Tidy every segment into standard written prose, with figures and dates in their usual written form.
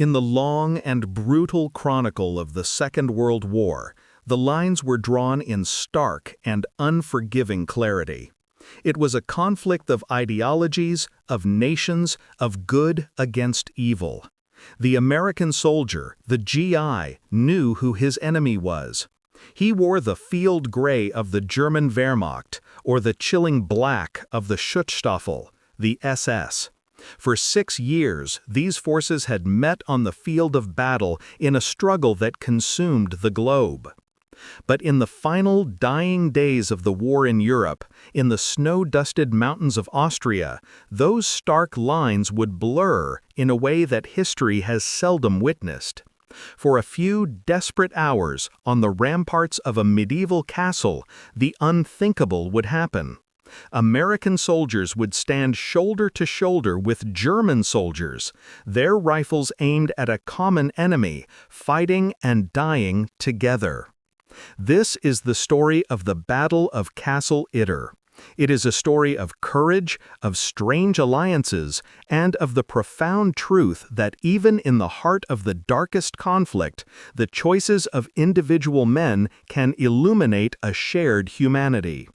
In the long and brutal chronicle of the Second World War, the lines were drawn in stark and unforgiving clarity. It was a conflict of ideologies, of nations, of good against evil. The American soldier, the GI, knew who his enemy was. He wore the field gray of the German Wehrmacht, or the chilling black of the Schutzstaffel, the SS. For 6 years, these forces had met on the field of battle in a struggle that consumed the globe. But in the final dying days of the war in Europe, in the snow-dusted mountains of Austria, those stark lines would blur in a way that history has seldom witnessed. For a few desperate hours, on the ramparts of a medieval castle, the unthinkable would happen. American soldiers would stand shoulder to shoulder with German soldiers, their rifles aimed at a common enemy, fighting and dying together. This is the story of the Battle of Castle Itter. It is a story of courage, of strange alliances, and of the profound truth that even in the heart of the darkest conflict, the choices of individual men can illuminate a shared humanity.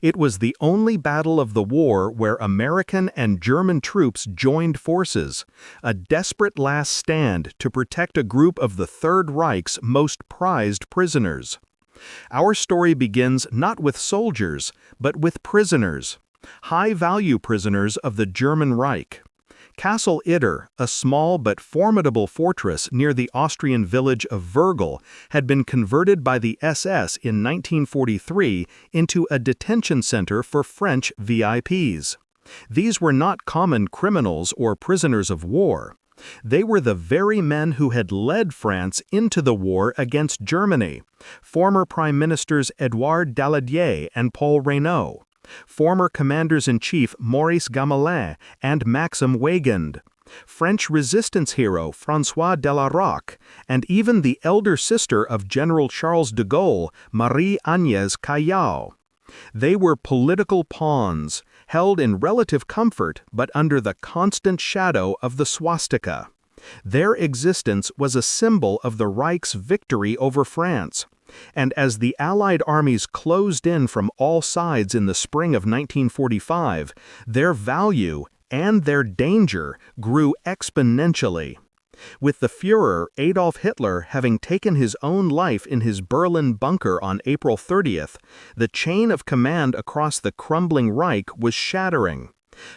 It was the only battle of the war where American and German troops joined forces, a desperate last stand to protect a group of the Third Reich's most prized prisoners. Our story begins not with soldiers, but with prisoners, high-value prisoners of the German Reich. Castle Itter, a small but formidable fortress near the Austrian village of Wrgl, had been converted by the SS in 1943 into a detention center for French VIPs. These were not common criminals or prisoners of war. They were the very men who had led France into the war against Germany, former Prime Ministers Édouard Daladier and Paul Reynaud, former Commanders-in-Chief Maurice Gamelin and Maxim Weygand, French resistance hero François Delarocque, and even the elder sister of General Charles de Gaulle, Marie-Agnès Callao. They were political pawns, held in relative comfort but under the constant shadow of the swastika. Their existence was a symbol of the Reich's victory over France. And as the Allied armies closed in from all sides in the spring of 1945, their value and their danger grew exponentially. With the Führer Adolf Hitler having taken his own life in his Berlin bunker on April 30th, the chain of command across the crumbling Reich was shattering.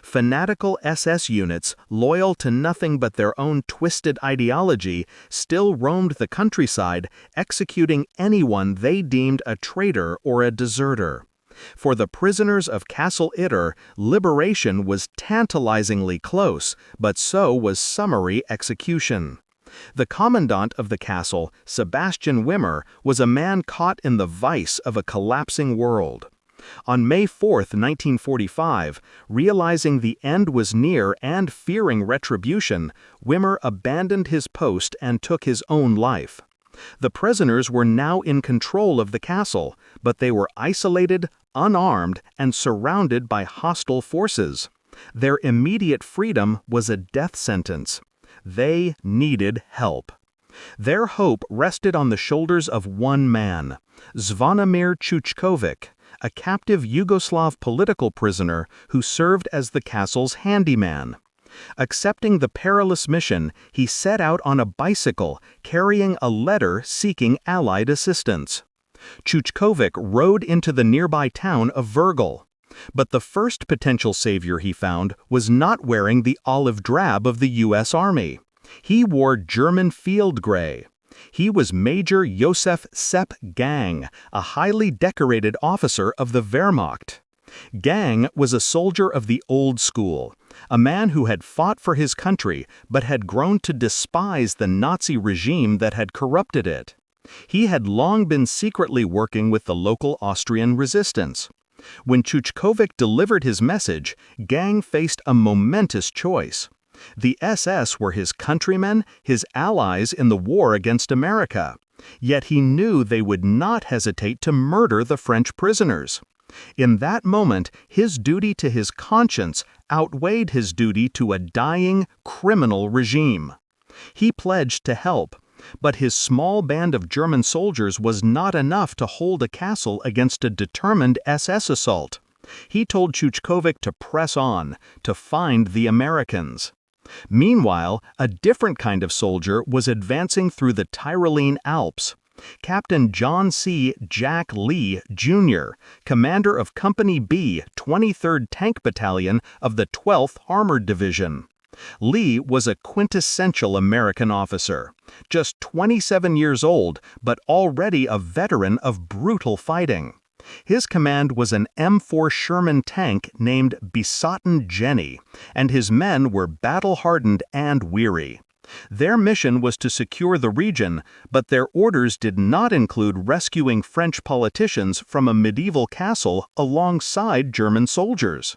Fanatical SS units, loyal to nothing but their own twisted ideology, still roamed the countryside, executing anyone they deemed a traitor or a deserter. For the prisoners of Castle Itter, liberation was tantalizingly close, but so was summary execution. The commandant of the castle, Sebastian Wimmer, was a man caught in the vice of a collapsing world. On May 4, 1945, realizing the end was near and fearing retribution, Wimmer abandoned his post and took his own life. The prisoners were now in control of the castle, but they were isolated, unarmed, and surrounded by hostile forces. Their immediate freedom was a death sentence. They needed help. Their hope rested on the shoulders of one man, Zvonimir Chuchkovic, a captive Yugoslav political prisoner who served as the castle's handyman. Accepting the perilous mission, he set out on a bicycle, carrying a letter seeking Allied assistance. Chuchkovic rode into the nearby town of Wrgl. But the first potential savior he found was not wearing the olive drab of the U.S. Army. He wore German field gray. He was Major Josef Gangl, a highly decorated officer of the Wehrmacht. Gangl was a soldier of the old school, a man who had fought for his country but had grown to despise the Nazi regime that had corrupted it. He had long been secretly working with the local Austrian resistance. When Chuchkovic delivered his message, Gangl faced a momentous choice. The SS were his countrymen, his allies in the war against America. Yet he knew they would not hesitate to murder the French prisoners. In that moment, his duty to his conscience outweighed his duty to a dying, criminal regime. He pledged to help, but his small band of German soldiers was not enough to hold a castle against a determined SS assault. He told Chuchkovic to press on, to find the Americans. Meanwhile, a different kind of soldier was advancing through the Tyrolean Alps. Captain John C. Jack Lee, Jr., commander of Company B, 23rd Tank Battalion of the 12th Armored Division. Lee was a quintessential American officer, just 27 years old, but already a veteran of brutal fighting. His command was an M4 Sherman tank named Besotten Jenny, and his men were battle-hardened and weary. Their mission was to secure the region, but their orders did not include rescuing French politicians from a medieval castle alongside German soldiers.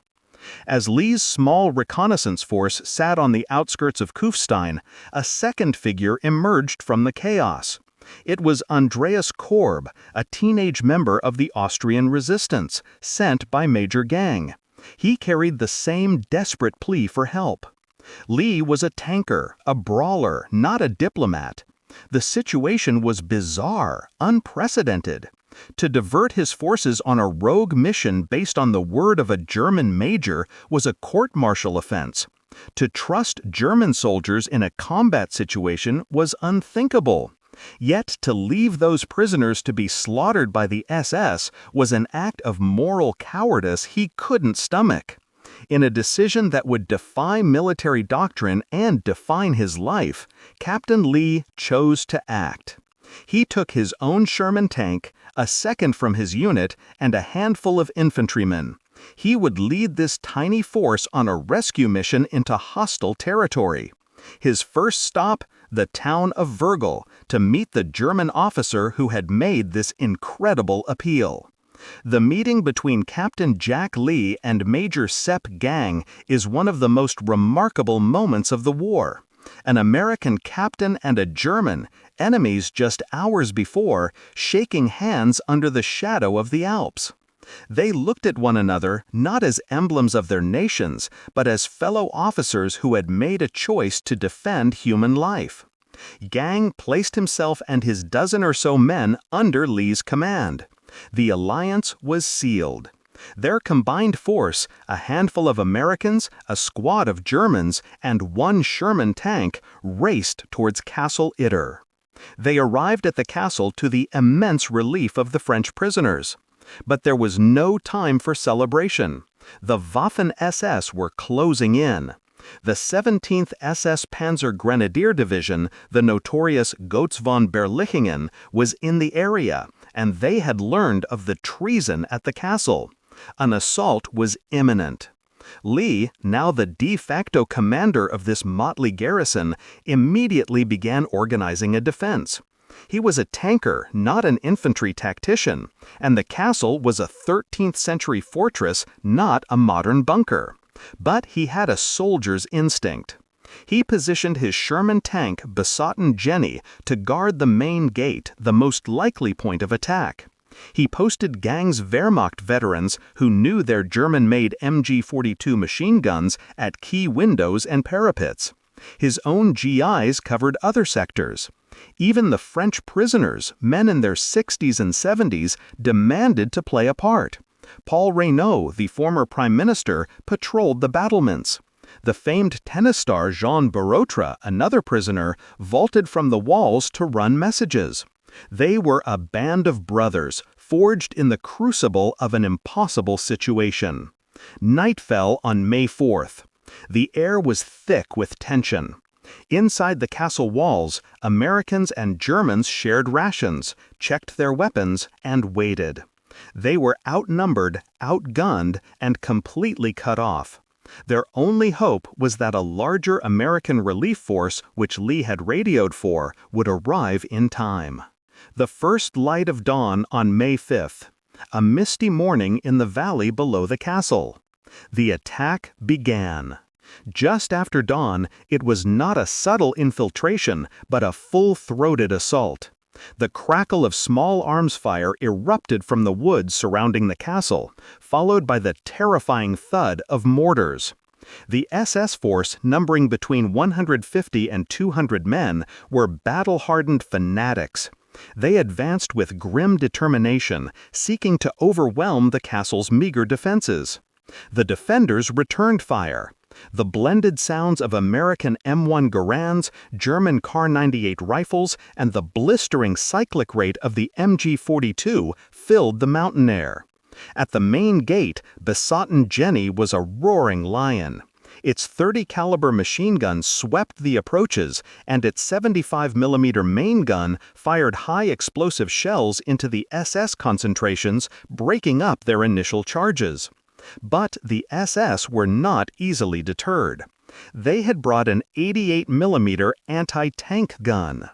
As Lee's small reconnaissance force sat on the outskirts of Kufstein, a second figure emerged from the chaos. It was Andreas Korb, a teenage member of the Austrian resistance, sent by Major Gang. He carried the same desperate plea for help. Lee was a tanker, a brawler, not a diplomat. The situation was bizarre, unprecedented. To divert his forces on a rogue mission based on the word of a German major was a court-martial offense. To trust German soldiers in a combat situation was unthinkable. Yet to leave those prisoners to be slaughtered by the SS was an act of moral cowardice he couldn't stomach. In a decision that would defy military doctrine and define his life, Captain Lee chose to act. He took his own Sherman tank, a second from his unit, and a handful of infantrymen. He would lead this tiny force on a rescue mission into hostile territory. His first stop, the town of Virgil, to meet the German officer who had made this incredible appeal. The meeting between Captain Jack Lee and Major Sepp Gang is one of the most remarkable moments of the war. An American captain and a German, enemies just hours before, shaking hands under the shadow of the Alps. They looked at one another not as emblems of their nations, but as fellow officers who had made a choice to defend human life. Gang placed himself and his dozen or so men under Lee's command. The alliance was sealed. Their combined force, a handful of Americans, a squad of Germans, and one Sherman tank, raced towards Castle Itter. They arrived at the castle to the immense relief of the French prisoners. But there was no time for celebration. The Waffen SS were closing in. The 17th SS Panzer Grenadier Division, the notorious Gotz von Berlichingen, was in the area, and they had learned of the treason at the castle. An assault was imminent. Lee, now the de facto commander of this motley garrison, immediately began organizing a defense. He was a tanker, not an infantry tactician, and the castle was a 13th century fortress, not a modern bunker. But he had a soldier's instinct. He positioned his Sherman tank, Besotten Jenny, to guard the main gate, the most likely point of attack. He posted Gang's Wehrmacht veterans who knew their German-made MG-42 machine guns at key windows and parapets. His own GIs covered other sectors. Even the French prisoners, men in their 60s and 70s, demanded to play a part. Paul Reynaud, the former prime minister, patrolled the battlements. The famed tennis star Jean Borotra, another prisoner, vaulted from the walls to run messages. They were a band of brothers, forged in the crucible of an impossible situation. Night fell on May 4th. The air was thick with tension. Inside the castle walls, Americans and Germans shared rations, checked their weapons, and waited. They were outnumbered, outgunned, and completely cut off. Their only hope was that a larger American relief force, which Lee had radioed for, would arrive in time. The first light of dawn on May 5th. A misty morning in the valley below the castle. The attack began. Just after dawn, it was not a subtle infiltration, but a full-throated assault. The crackle of small arms fire erupted from the woods surrounding the castle, followed by the terrifying thud of mortars. The SS force, numbering between 150 and 200 men, were battle-hardened fanatics. They advanced with grim determination, seeking to overwhelm the castle's meager defenses. The defenders returned fire. The blended sounds of American M1 Garands, German Kar-98 rifles, and the blistering cyclic rate of the MG-42 filled the mountain air. At the main gate, Besotten Jenny was a roaring lion. Its .30 caliber machine gun swept the approaches, and its 75mm main gun fired high explosive shells into the SS concentrations, breaking up their initial charges. But the SS were not easily deterred. They had brought an 88mm anti-tank gun.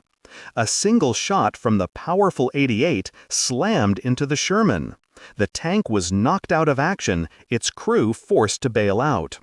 A single shot from the powerful 88 slammed into the Sherman. The tank was knocked out of action, its crew forced to bail out.